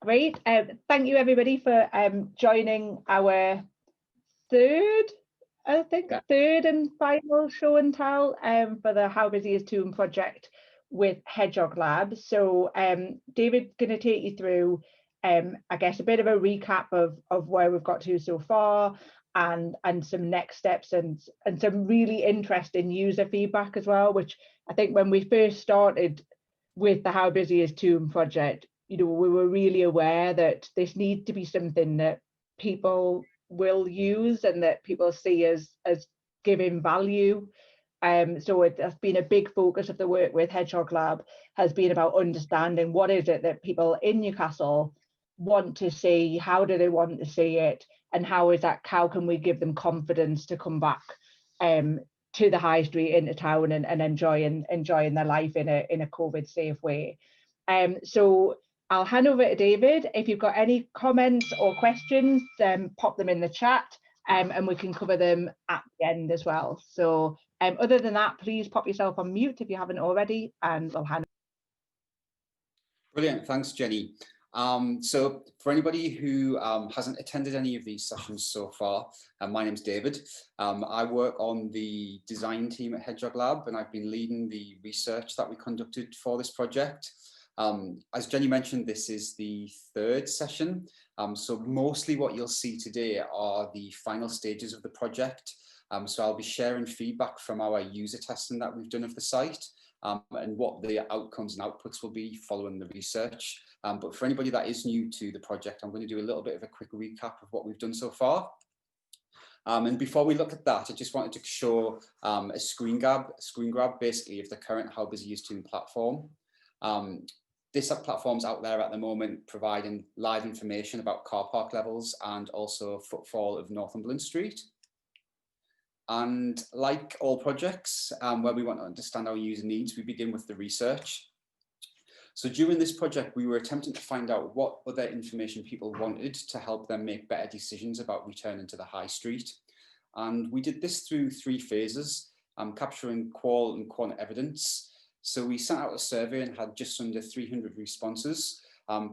Great. Thank you everybody for joining our third and final show and tell for the How Busy Is Toon project with Hedgehog Lab. So David's going to take you through I guess a bit of a recap of where we've got to so far, and some next steps, and some really interesting user feedback as well, which I think when we first started with the How Busy Is Toon project, we were really aware that this needs to be something that people will use and that people see as giving value. So it has been a big focus of the work with Hedgehog Lab, has been about understanding what is it that people in Newcastle want to see, how do they want to see it, and how can we give them confidence to come back to the high street, into town, and enjoying their life in a COVID safe way. So I'll hand over to David. If you've got any comments or questions, pop them in the chat, and we can cover them at the end as well. So other than that, please pop yourself on mute if you haven't already, and we'll hand. Brilliant, thanks Jenny. So for anybody who hasn't attended any of these sessions so far, my name's David. I work on the design team at Hedgehog Lab, and I've been leading the research that we conducted for this project. As Jenny mentioned, this is the third session. So mostly what you'll see today are the final stages of the project. So I'll be sharing feedback from our user testing that we've done of the site, and what the outcomes and outputs will be following the research. But for anybody that is new to the project, I'm going to do a little bit of a quick recap of what we've done so far. And before we look at that, I just wanted to show a screen grab basically of the current How Busy Is Toon platform. This platform's out there at the moment, providing live information about car park levels and also footfall of Northumberland Street. And like all projects where we want to understand our user needs, we begin with the research. So during this project, we were attempting to find out what other information people wanted to help them make better decisions about returning to the high street. And we did this through three phases, capturing qual and quant evidence. So we sent out a survey and had just under 300 responses.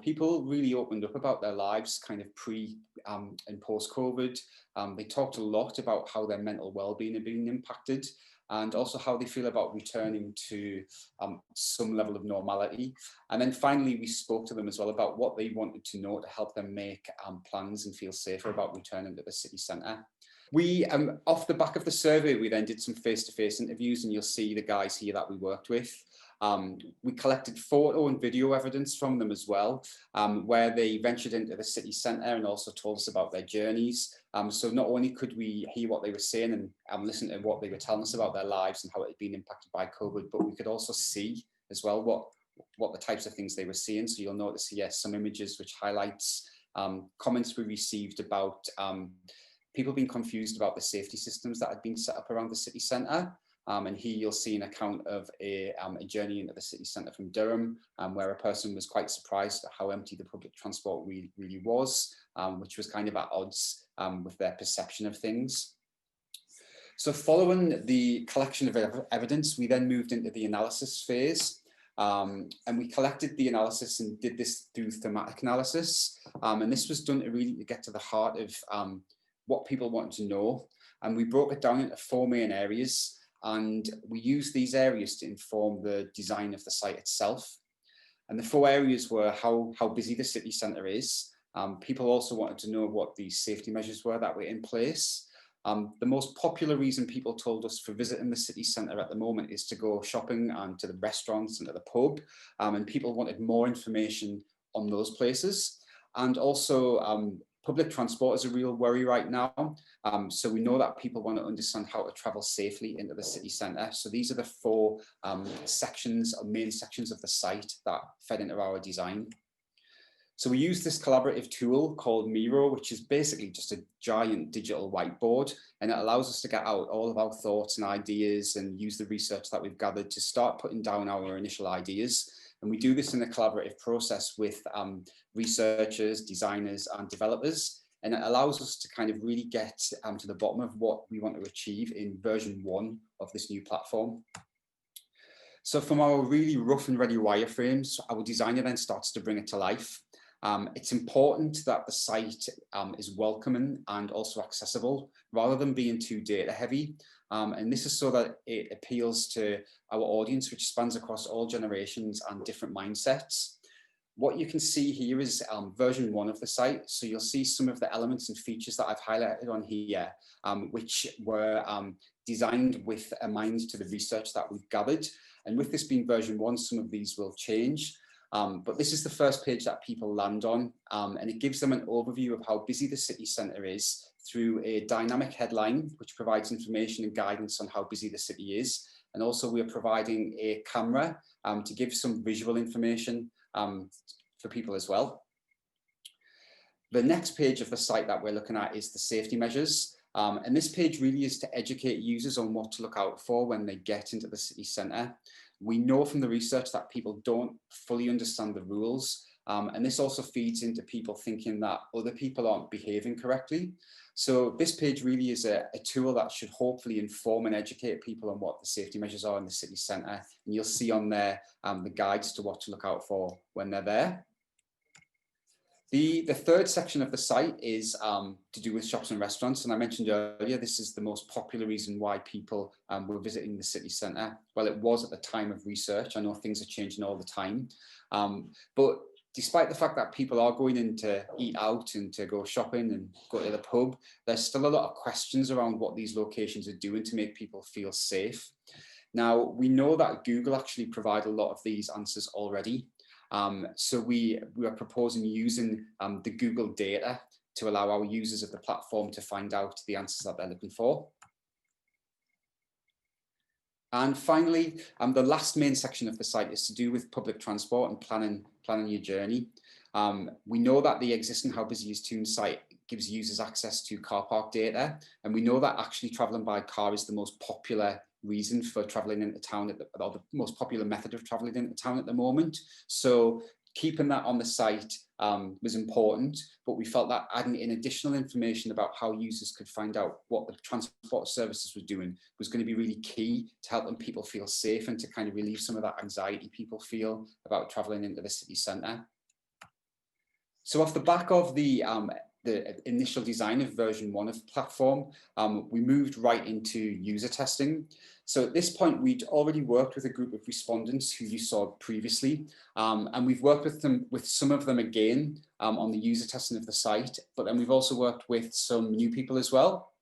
People really opened up about their lives kind of pre and post-COVID. They talked a lot about how their mental well-being had been impacted, and also how they feel about returning to some level of normality. And then finally, we spoke to them as well about what they wanted to know to help them make plans and feel safer about returning to the city centre. We, off the back of the survey, we then did some face-to-face interviews, and you'll see the guys here that we worked with. We collected photo and video evidence from them as well, where they ventured into the city centre and also told us about their journeys. So not only could we hear what they were saying and listen to what they were telling us about their lives and how it had been impacted by COVID, but we could also see as well what the types of things they were seeing. So you'll notice here some images which highlights comments we received about people being confused about the safety systems that had been set up around the city centre. And here you'll see an account of a journey into the city centre from Durham, where a person was quite surprised at how empty the public transport really was, which was kind of at odds with their perception of things. So following the collection of evidence, we then moved into the analysis phase. And we collected the analysis and did this through thematic analysis. And this was done to really get to the heart of what people wanted to know. And we broke it down into four main areas. And we used these areas to inform the design of the site itself. And the four areas were how busy the city centre is. People also wanted to know what the safety measures were that were in place. The most popular reason people told us for visiting the city centre at the moment is to go shopping and to the restaurants and to the pub. And people wanted more information on those places. And also public transport is a real worry right now. So we know that people want to understand how to travel safely into the city centre. So these are the four sections, or main sections of the site that fed into our design. So we use this collaborative tool called Miro, which is basically just a giant digital whiteboard, and it allows us to get out all of our thoughts and ideas and use the research that we've gathered to start putting down our initial ideas. And we do this in a collaborative process with researchers, designers, and developers. And it allows us to kind of really get to the bottom of what we want to achieve in version 1 of this new platform. So from our really rough and ready wireframes, our designer then starts to bring it to life. It's important that the site is welcoming and also accessible rather than being too data heavy. And this is so that it appeals to our audience, which spans across all generations and different mindsets. What you can see here is version 1 of the site. So you'll see some of the elements and features that I've highlighted on here, which were designed with a mind to the research that we've gathered. And with this being version 1, some of these will change. But this is the first page that people land on, and it gives them an overview of how busy the city centre is through a dynamic headline, which provides information and guidance on how busy the city is. And also we're providing a camera to give some visual information for people as well. The next page of the site that we're looking at is the safety measures. And this page really is to educate users on what to look out for when they get into the city centre. We know from the research that people don't fully understand the rules. And this also feeds into people thinking that other people aren't behaving correctly. So this page really is a tool that should hopefully inform and educate people on what the safety measures are in the city centre. And you'll see on there the guides to what to look out for when they're there. The third section of the site is to do with shops and restaurants. And I mentioned earlier, this is the most popular reason why people were visiting the city centre. Well, it was at the time of research. I know things are changing all the time. But despite the fact that people are going in to eat out and to go shopping and go to the pub, there's still a lot of questions around what these locations are doing to make people feel safe. Now, we know that Google actually provide a lot of these answers already. So we are proposing using the Google data to allow our users of the platform to find out the answers that they're looking for. And finally, the last main section of the site is to do with public transport and planning your journey. We know that the existing How Busy Is Toon site gives users access to car park data, and we know that actually travelling by car is the most popular reason for travelling into town, or the most popular method of travelling into town at the moment. So keeping that on the site was important, but we felt that adding in additional information about how users could find out what the transport services were doing was going to be really key to helping people feel safe and to kind of relieve some of that anxiety people feel about travelling into the city centre. So off the back of the initial design of version 1 of the platform, we moved right into user testing. So at this point, we'd already worked with a group of respondents who you saw previously, and we've worked with some of them again on the user testing of the site, but then we've also worked with some new people as well.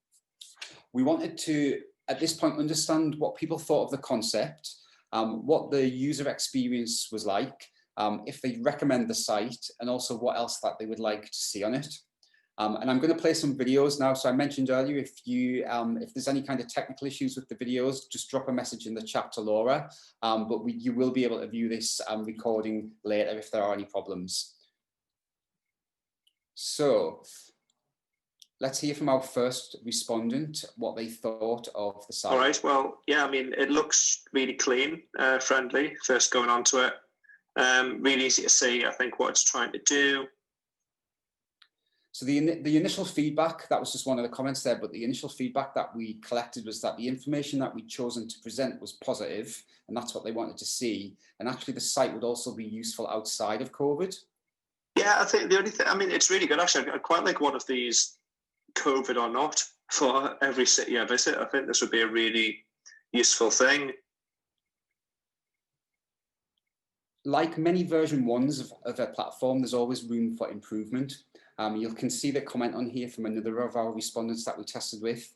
We wanted to, at this point, understand what people thought of the concept, what the user experience was like, if they'd recommend the site, and also what else that they would like to see on it. And I'm going to play some videos now. So I mentioned earlier, if there's any kind of technical issues with the videos, just drop a message in the chat to Laura. But you will be able to view this recording later if there are any problems. So let's hear from our first respondent, what they thought of the site. All right, well, yeah, I mean, it looks really clean, friendly, first going onto it. Really easy to see, I think, what it's trying to do. So the initial feedback, that was just one of the comments there, but the initial feedback that we collected was that the information that we'd chosen to present was positive, and that's what they wanted to see. And actually the site would also be useful outside of COVID. Yeah, I think the only thing, I mean, it's really good, actually. I quite like one of these, COVID or not, for every city I visit. I think this would be a really useful thing. Like many version 1s of a platform, there's always room for improvement. You can see the comment on here from another of our respondents that we tested with.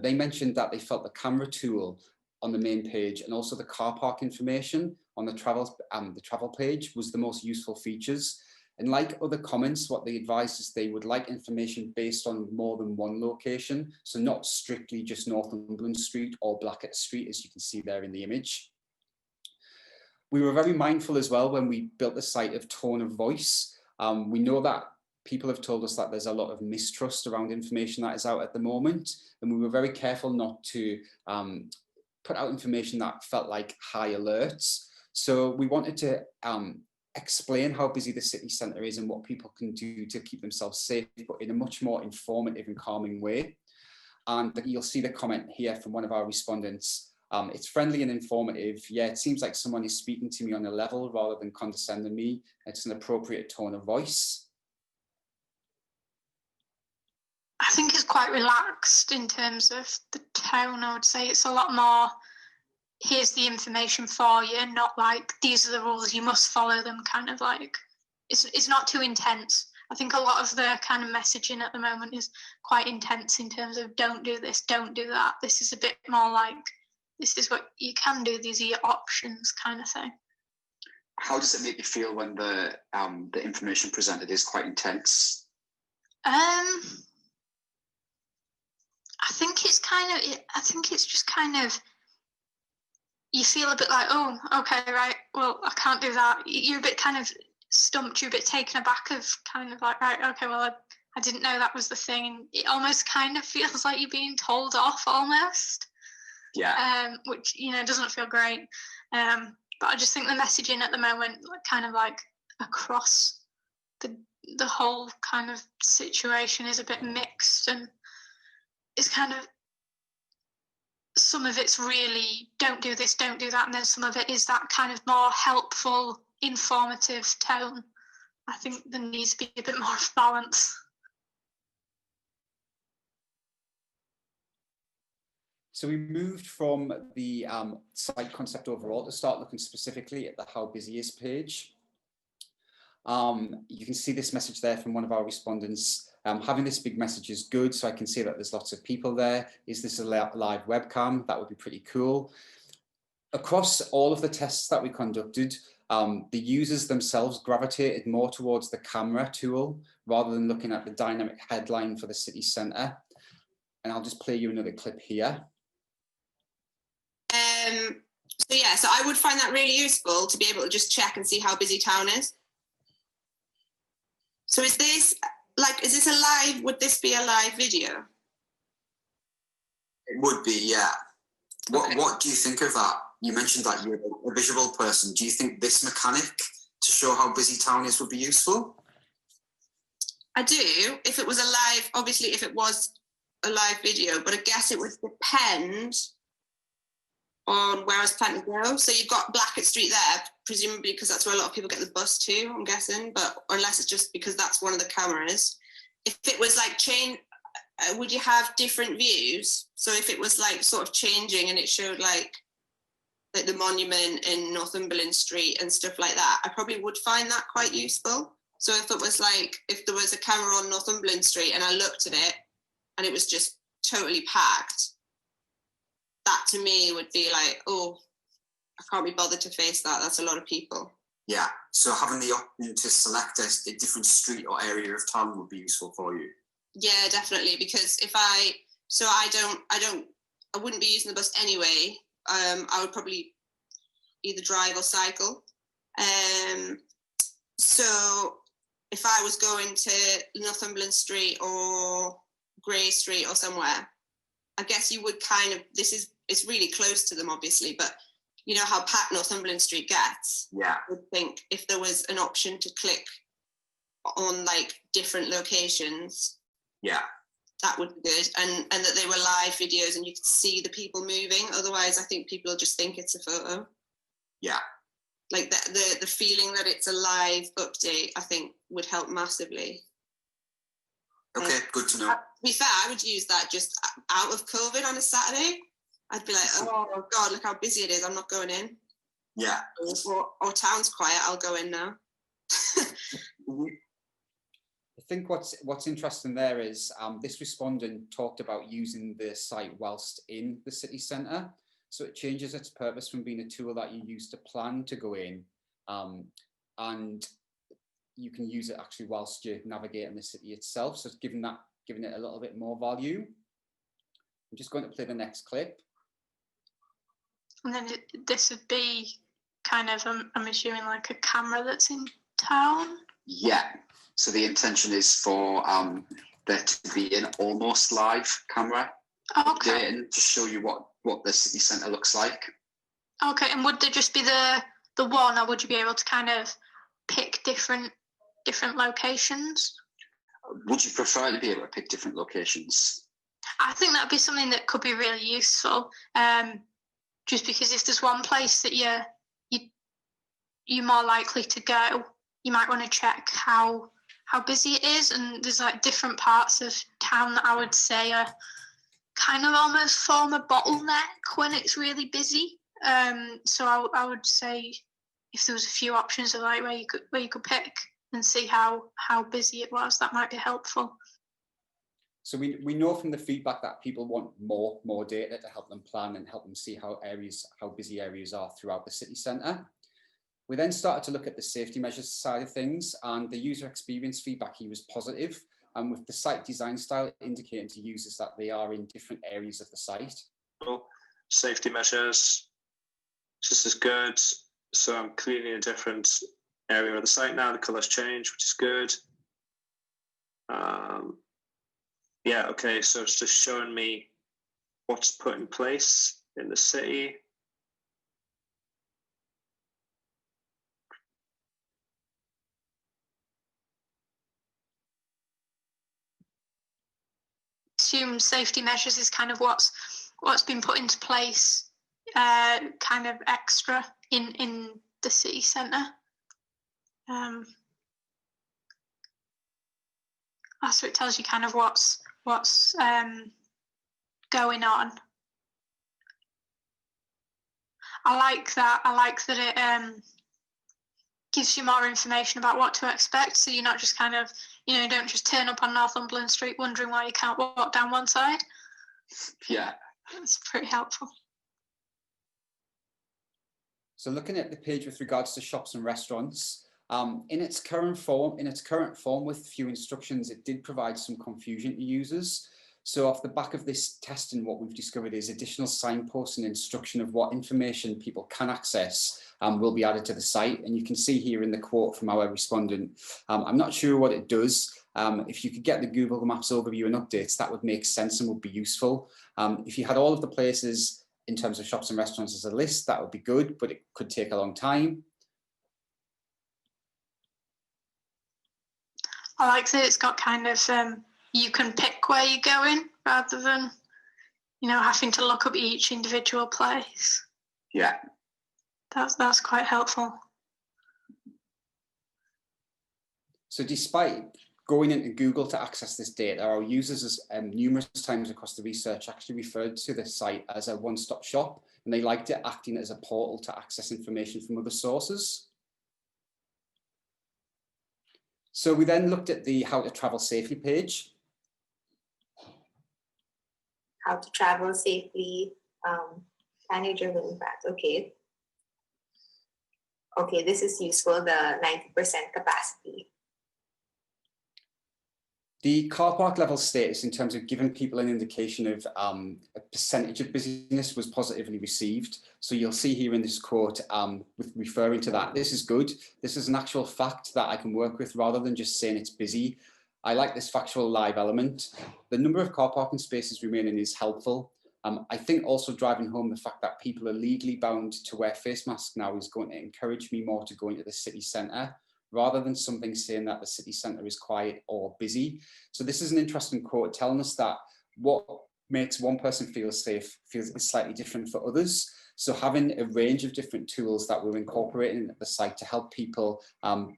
They mentioned that they felt the camera tool on the main page and also the car park information on the travel page was the most useful features. And like other comments, what they advised is they would like information based on more than one location. So not strictly just Northumberland Street or Blackett Street, as you can see there in the image. We were very mindful as well when we built the site of tone of voice. We know that people have told us that there's a lot of mistrust around information that is out at the moment, and we were very careful not to put out information that felt like high alerts. So we wanted to explain how busy the city centre is and what people can do to keep themselves safe, but in a much more informative and calming way. And you'll see the comment here from one of our respondents. It's friendly and informative. Yeah, it seems like someone is speaking to me on a level rather than condescending me. It's an appropriate tone of voice. I think it's quite relaxed in terms of the tone. I would say it's a lot more, here's the information for you, not like, these are the rules, you must follow them, kind of like, it's not too intense. I think a lot of the kind of messaging at the moment is quite intense in terms of don't do this, don't do that. This is a bit more like, this is what you can do, these are your options, kind of thing. How does it make you feel when the information presented is quite intense? I think it's just kind of, you feel a bit like, oh, okay, right, well, I can't do that. You're a bit kind of stumped, you're a bit taken aback of kind of like, right, okay, well, I didn't know that was the thing. It almost kind of feels like you're being told off almost. Yeah. Which, doesn't feel great. But I just think the messaging at the moment, kind of like across the whole kind of situation is a bit mixed, and it's kind of, some of it's really don't do this, don't do that, and then some of it is that kind of more helpful, informative tone. I think there needs to be a bit more of balance. So we moved from the site concept overall to start looking specifically at the How Busy Is page. You can see this message there from one of our respondents. Having this big message is good, so I can see that there's lots of people there. Is this a live webcam? That would be pretty cool. Across all of the tests that we conducted, the users themselves gravitated more towards the camera tool rather than looking at the dynamic headline for the city centre. And I'll just play you another clip here. So I would find that really useful to be able to just check and see how busy town is. So is this a live, would this be a live video? It would be, yeah. Okay. What do you think of that? You mentioned that you're a visual person. Do you think this mechanic to show how busy town is would be useful? I do, if it was a live, obviously if it was a live video, but I guess it would depend on where I was planning to go. So you've got Blackett Street there, presumably because that's where a lot of people get the bus to, I'm guessing, but unless it's just because that's one of the cameras. If it was like would you have different views? So if it was like sort of changing and it showed like the monument in Northumberland Street and stuff like that, I probably would find that quite useful. So if it was like, if there was a camera on Northumberland Street and I looked at it and it was just totally packed, that to me would be like, oh, I can't be bothered to face that. That's a lot of people. Yeah, so having the option to select a different street or area of town would be useful for you. Yeah, definitely, because I wouldn't be using the bus anyway. I would probably either drive or cycle. So if I was going to Northumberland Street or Grey Street or somewhere, I guess you would kind of, it's really close to them obviously, but you know how packed Northumberland Street gets. Yeah. I would think if there was an option to click on like different locations, yeah, that would be good, and that they were live videos and you could see the people moving. Otherwise, I think people will just think it's a photo. Yeah. Like the feeling that it's a live update, I think would help massively. Okay, good to know. To be fair, I would use that just out of COVID on a Saturday. I'd be like, oh God, look how busy it is. I'm not going in. Yeah. Or town's quiet, I'll go in now. I think what's interesting there is this respondent talked about using the site whilst in the city centre. So it changes its purpose from being a tool that you use to plan to go in, and you can use it actually whilst you're navigating the city itself. So it's giving it a little bit more value. I'm just going to play the next clip. And then this would be kind of, I'm assuming, like a camera that's in town? Yeah. So the intention is for there to be an almost live camera updating to show you what the city centre looks like. Okay, and would there just be the one, or would you be able to kind of pick different locations? Would you prefer to be able to pick different locations? I think that'd be something that could be really useful. just because if there's one place that you're more likely to go, you might want to check how busy it is. And there's like different parts of town that I would say are kind of almost form a bottleneck when it's really busy. So I would say if there was a few options of like where you could pick and see how busy it was, that might be helpful. So we know from the feedback that people want more data to help them plan and help them see how busy areas are throughout the city centre. We then started to look at the safety measures side of things, and the user experience feedback here was positive, and with the site design style indicating to users that they are in different areas of the site. Well, safety measures, just as good. So I'm clearly in a different area of the site now. The colours change, which is good. Yeah, okay, so it's just showing me what's put in place in the city. Assume safety measures is kind of what's been put into place, kind of extra in the city centre. So it tells you kind of what's going on. I like that it gives you more information about what to expect, so you're not just kind of, don't just turn up on Northumberland Street wondering why you can't walk down one side. Yeah. That's pretty helpful. So looking at the page with regards to shops and restaurants, in its current form with few instructions, it did provide some confusion to users. So off the back of this testing, what we've discovered is additional signposts and instruction of what information people can access will be added to the site. And you can see here in the quote from our respondent, I'm not sure what it does. If you could get the Google Maps overview and updates, that would make sense and would be useful. If you had all of the places in terms of shops and restaurants as a list, that would be good, but it could take a long time. I like that it's got kind of, you can pick where you're going rather than, having to look up each individual place. Yeah. That's quite helpful. So despite going into Google to access this data, our users numerous times across the research actually referred to the site as a one-stop shop, and they liked it acting as a portal to access information from other sources. So we then looked at the how to travel safely page. How to travel safely, plan your journey impact. Okay. Okay, this is useful, the 90% capacity. The car park level status in terms of giving people an indication of a percentage of busyness was positively received. So you'll see here in this quote, with referring to that, this is good. This is an actual fact that I can work with rather than just saying it's busy. I like this factual live element. The number of car parking spaces remaining is helpful. I think also driving home the fact that people are legally bound to wear face masks now is going to encourage me more to go into the city centre, rather than something saying that the city centre is quiet or busy. So this is an interesting quote telling us that what makes one person feel safe is slightly different for others. So having a range of different tools that we're incorporating at the site to help people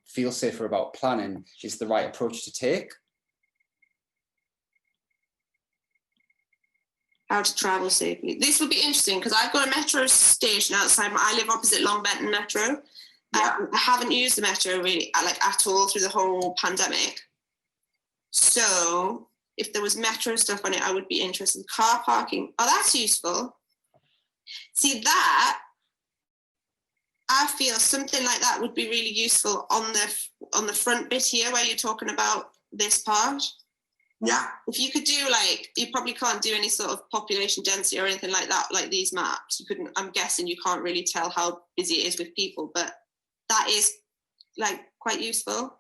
feel safer about planning is the right approach to take. How to travel safely. This would be interesting because I've got a metro station outside. I live opposite Long Benton Metro. Yeah. I haven't used the metro really at all through the whole pandemic. So if there was metro stuff on it, I would be interested. Car parking. Oh, that's useful. See that, I feel something like that would be really useful on the front bit here where you're talking about this part. Yeah. If you could do you probably can't do any sort of population density or anything like that, like these maps. You couldn't, I'm guessing you can't really tell how busy it is with people, but that is quite useful.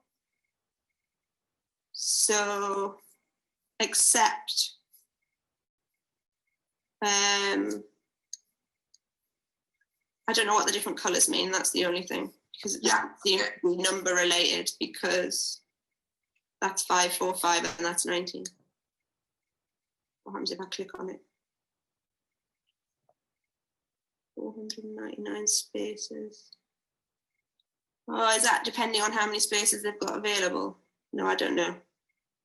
So, except, I don't know what the different colours mean. That's the only thing, because it's the number related, because that's 545 and that's 19. What happens if I click on it? 499 spaces. Oh, is that depending on how many spaces they've got available? No, I don't know.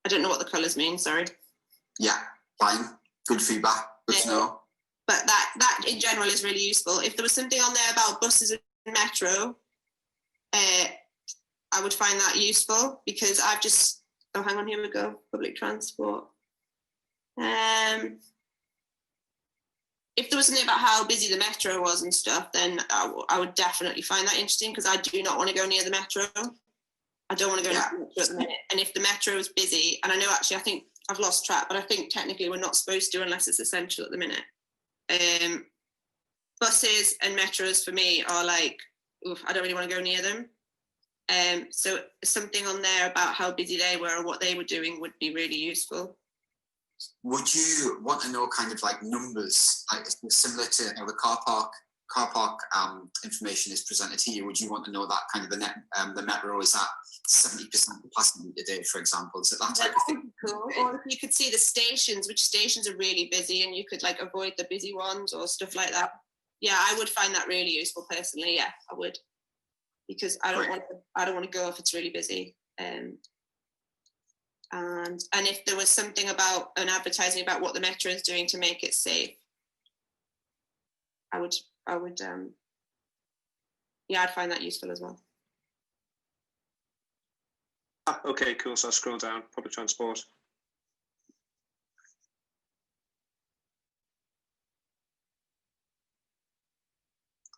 I don't know what the colours mean, sorry. Yeah, fine. Good feedback. Good to know. But that in general is really useful. If there was something on there about buses and metro, I would find that useful because I've just, oh, hang on, here we go, public transport. If there was something about how busy the metro was and stuff, then I would definitely find that interesting because I do not want to go near the metro. I don't want to go near the metro at the minute. And if the metro is busy, and I know actually, I think I've lost track, but I think technically we're not supposed to unless it's essential at the minute. Buses and metros for me are like, oof, I don't really want to go near them. So something on there about how busy they were or what they were doing would be really useful. Would you want to know kind of like numbers, like similar to the car park information is presented here? Would you want to know that kind of the metro is at 70% capacity today, for example? Is it that type of thing? Cool. Or if you could see the stations, which stations are really busy, and you could like avoid the busy ones or stuff like that. Yeah, I would find that really useful personally. Yeah, I would, because I don't want to go if it's really busy. And if there was something about an advertising about what the metro is doing to make it safe, I would yeah, I'd find that useful as well. Okay, cool. So I'll scroll down, public transport.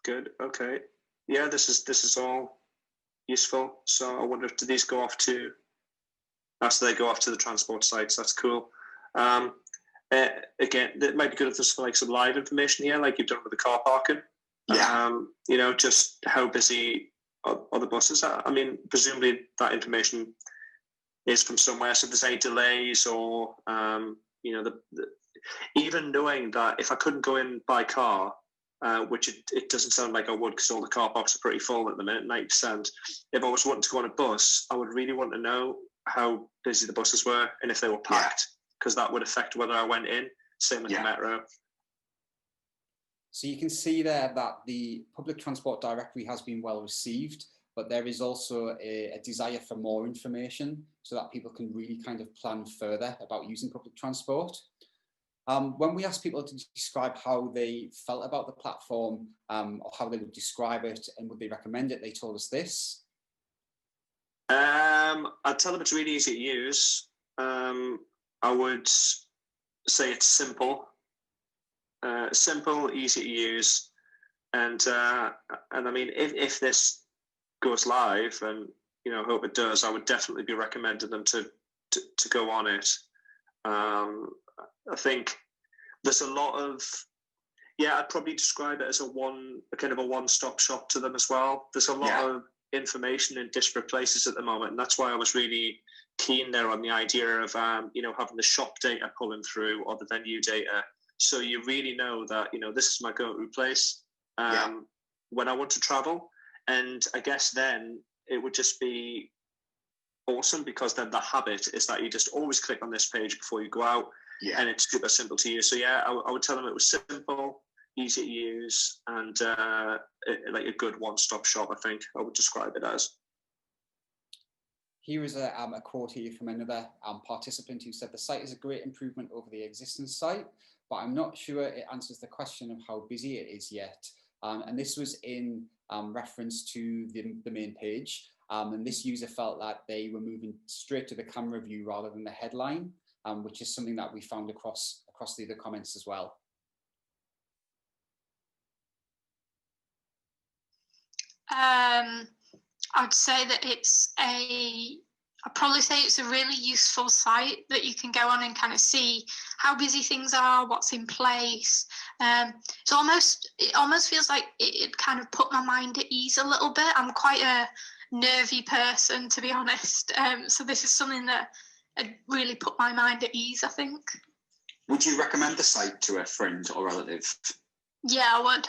Good, okay. Yeah, this is all useful. So I wonder if do these go off to, so they go off to the transport sites. That's cool. Again, it might be good if there's like some live information here, like you've done with the car parking. Yeah. You know, just how busy are the buses? I mean, presumably that information is from somewhere. So if there's any delays or, you know, even knowing that if I couldn't go in by car, which it doesn't sound like I would because all the car parks are pretty full at the minute, 90%. If I was wanting to go on a bus, I would really want to know how busy the buses were and if they were packed, because that would affect whether I went in. Same with the metro. So you can see there that the public transport directory has been well received, but there is also a desire for more information so that people can really kind of plan further about using public transport. When we asked people to describe how they felt about the platform or how they would describe it and would they recommend it, they told us this. I'd tell them it's really easy to use. I would say it's simple. Simple, easy to use. And I mean, if this goes live, and you know, hope it does, I would definitely be recommending them to go on it. I think there's a lot of, I'd probably describe it as a kind of a one-stop shop to them as well. There's a lot of information in disparate places at the moment, and that's why I was really keen there on the idea of you know, having the shop data pulling through or the venue data, so you really know that, you know, this is my go-to place when I want to travel. And I guess then it would just be awesome, because then the habit is that you just always click on this page before you go out, and it's super simple to use. So I would tell them it was simple, easy to use, and like a good one-stop shop, I think I would describe it as. Here is a quote here from another participant who said, "The site is a great improvement over the existing site, but I'm not sure it answers the question of how busy it is yet." And this was in reference to the main page. And this user felt that they were moving straight to the camera view rather than the headline, which is something that we found across the other comments as well. I'd say that I'd probably say it's a really useful site that you can go on and kind of see how busy things are, what's in place. It almost feels like it kind of put my mind at ease a little bit. I'm quite a nervy person, to be honest. So this is something that really put my mind at ease, I think. Would you recommend the site to a friend or relative? Yeah, I would.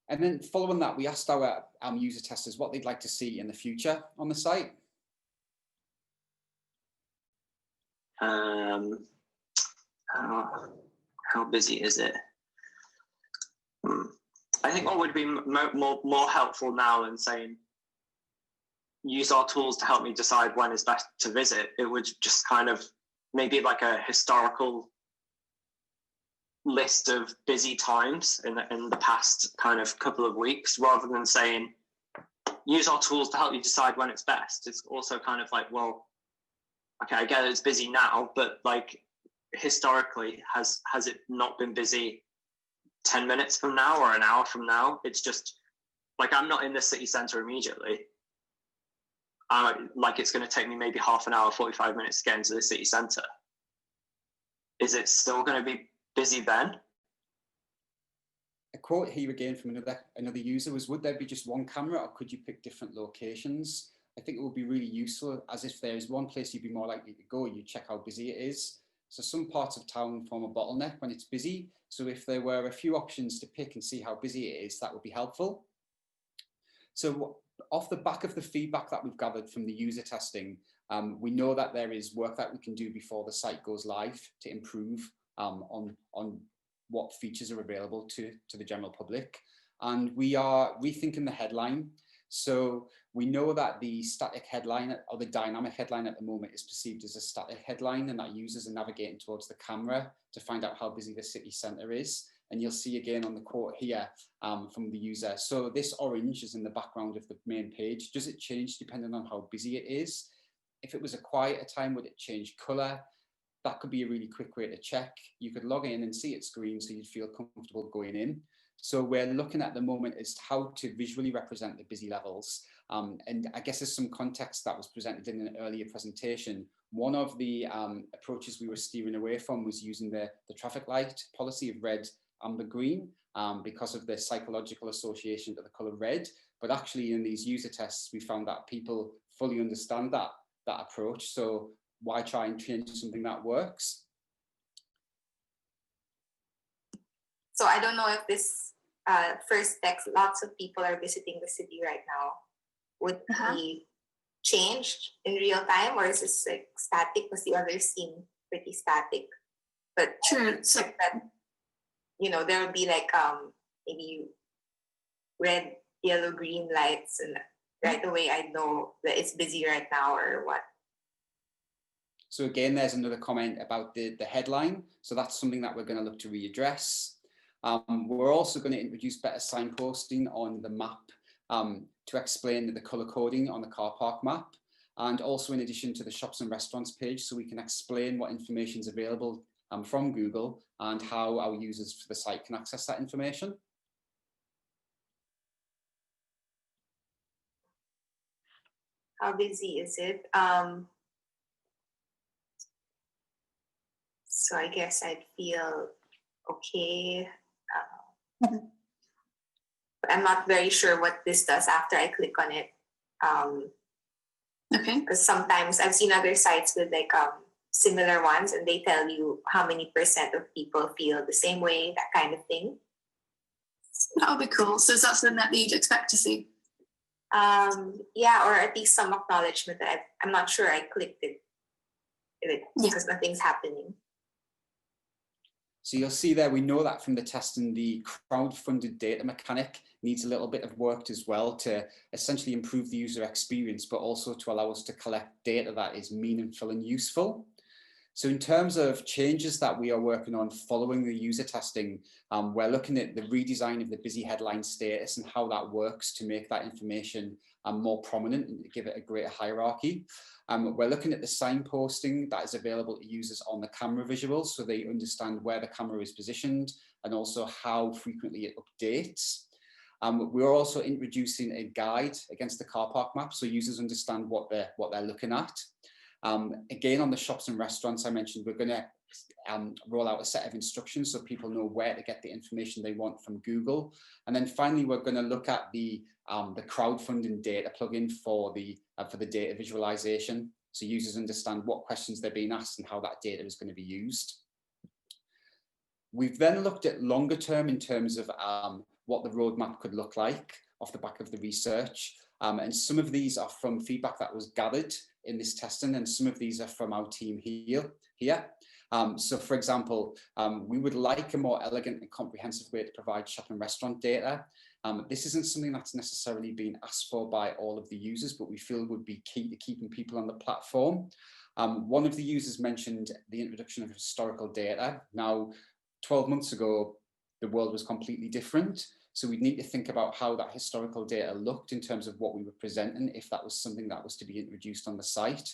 And then following that, we asked our user testers what they'd like to see in the future on the site. How busy is it? I think what would be more helpful now than saying, use our tools to help me decide when is best to visit, it would just kind of maybe like a historical list of busy times in the past kind of couple of weeks, rather than saying, use our tools to help you decide when it's best. It's also kind of like, well, okay, I get it's busy now, but like historically, has it not been busy 10 minutes from now or an hour from now? It's just like, I'm not in the city centre immediately. Like it's going to take me maybe half an hour, 45 minutes to get into the city centre. Is it still going to be busy then? A quote here again from another user was, would there be just one camera or could you pick different locations? I think it would be really useful, as if there's one place you'd be more likely to go, you check how busy it is. So some parts of town form a bottleneck when it's busy. So if there were a few options to pick and see how busy it is, that would be helpful. So off the back of the feedback that we've gathered from the user testing, we know that there is work that we can do before the site goes live to improve on what features are available to the general public. And we are rethinking the headline. So we know that the static headline or the dynamic headline at the moment is perceived as a static headline, and that users are navigating towards the camera to find out how busy the city centre is. And you'll see again on the quote here from the user. So this orange is in the background of the main page. Does it change depending on how busy it is? If it was a quieter time, would it change colour? That could be a really quick way to check. You could log in and see its screen so you'd feel comfortable going in. So we're looking at the moment as how to visually represent the busy levels. And I guess there's some context that was presented in an earlier presentation. One of the approaches we were steering away from was using the traffic light policy of red, amber, green, because of the psychological association to the colour red. But actually in these user tests, we found that people fully understand that approach. So why try and change something that works? So I don't know if this first text, lots of people are visiting the city right now, would be changed in real time, or is this like static? Because the others seem pretty static. But True. So that, you know, there would be like maybe red, yellow, green lights, and right away I know that it's busy right now or what. So again, there's another comment about the headline. So that's something that we're going to look to readdress. We're also going to introduce better signposting on the map to explain the colour coding on the car park map, and also in addition to the shops and restaurants page, so we can explain what information is available from Google and how our users for the site can access that information. How busy is it? So I guess I'd feel okay. But I'm not very sure what this does after I click on it. okay. Because sometimes I've seen other sites with like similar ones, and they tell you how many % of people feel the same way, that kind of thing. That would be cool. So is that something that you'd expect to see? Yeah, or at least some acknowledgement that I'm not sure I clicked it because nothing's happening. So you'll see there, we know that from the testing, the crowd-funded data mechanic needs a little bit of work as well to essentially improve the user experience, but also to allow us to collect data that is meaningful and useful. So in terms of changes that we are working on following the user testing, we're looking at the redesign of the busy headline status and how that works to make that information more prominent and to give it a greater hierarchy. We're looking at the signposting that is available to users on the camera visuals, so they understand where the camera is positioned and also how frequently it updates. We're also introducing a guide against the car park map, so users understand what they're looking at. Again, on the shops and restaurants I mentioned, we're going to roll out a set of instructions so people know where to get the information they want from Google. And then finally, we're going to look at the crowdfunding data plugin for the data visualization, so users understand what questions they're being asked and how that data is going to be used. We've then looked at longer term in terms of what the roadmap could look like off the back of the research. And some of these are from feedback that was gathered in this testing, and some of these are from our team here. So for example, we would like a more elegant and comprehensive way to provide shop and restaurant data. This isn't something that's necessarily been asked for by all of the users, but we feel would be key to keeping people on the platform. One of the users mentioned the introduction of historical data. Now, 12 months ago, the world was completely different. So we'd need to think about how that historical data looked in terms of what we were presenting, if that was something that was to be introduced on the site.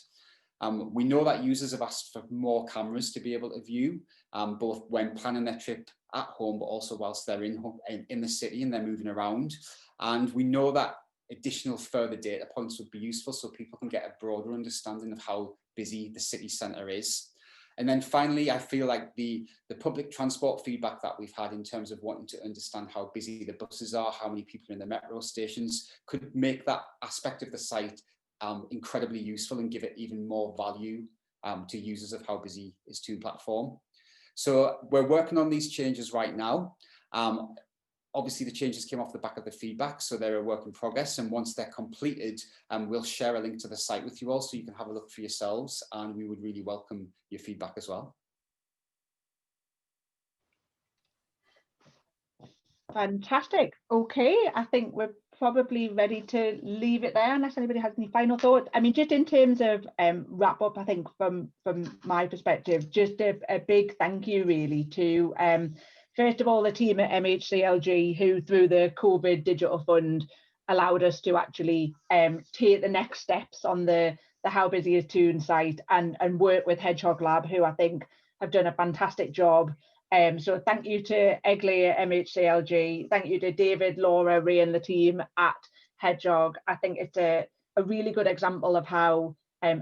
We know that users have asked for more cameras to be able to view, both when planning their trip at home, but also whilst they're in the city and they're moving around. And we know that additional further data points would be useful so people can get a broader understanding of how busy the city centre is. And then finally, I feel like the public transport feedback that we've had in terms of wanting to understand how busy the buses are, how many people are in the metro stations, could make that aspect of the site incredibly useful and give it even more value to users of How Busy Is Toon platform. So we're working on these changes right now. Obviously, the changes came off the back of the feedback, so they're a work in progress. And once they're completed, we'll share a link to the site with you all so you can have a look for yourselves. And we would really welcome your feedback as well. Fantastic. Okay, I think we're probably ready to leave it there unless anybody has any final thoughts. I mean, just in terms of wrap up, I think from my perspective, just a big thank you really to first of all the team at MHCLG, who through the COVID Digital Fund allowed us to actually take the next steps on the How Busy Is Toon site and work with Hedgehog Lab, who I think have done a fantastic job. So thank you to Egley at MHCLG, thank you to David, Laura, Ray and the team at Hedgehog. I think it's a really good example of how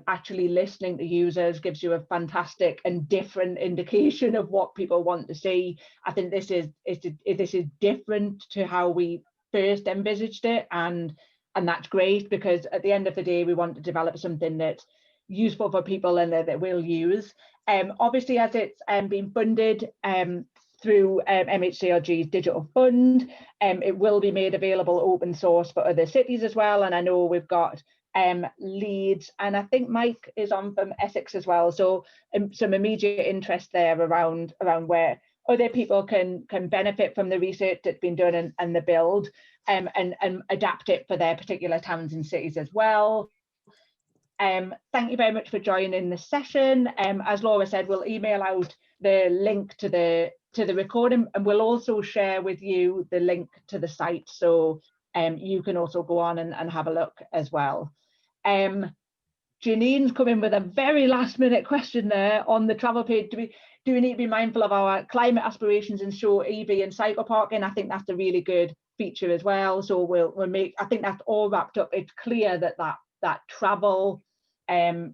actually listening to users gives you a fantastic and different indication of what people want to see. I think this is different to how we first envisaged it, and that's great, because at the end of the day we want to develop something that's useful for people and that we'll use. Obviously, as it's been funded through MHCLG's Digital Fund, it will be made available open source for other cities as well. And I know we've got Leeds, and I think Mike is on from Essex as well. So some immediate interest there around where other people can benefit from the research that's been done and the build, and adapt it for their particular towns and cities as well. Thank you very much for joining the session. As Laura said, we'll email out the link to the recording, and we'll also share with you the link to the site, so you can also go on and have a look as well. Janine's come in with a very last minute question there on the travel page. Do we need to be mindful of our climate aspirations and show EV and cycle parking? I think that's a really good feature as well. So we'll make, I think that's all wrapped up. It's clear that travel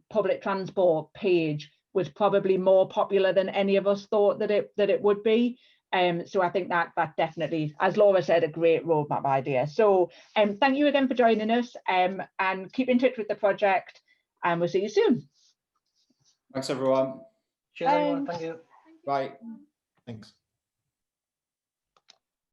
public transport page was probably more popular than any of us thought that it would be. So I think that definitely, as Laura said, a great roadmap idea. So thank you again for joining us, and keep in touch with the project, and we'll see you soon. Thanks everyone. Cheers everyone. Thank you. Bye. Thanks.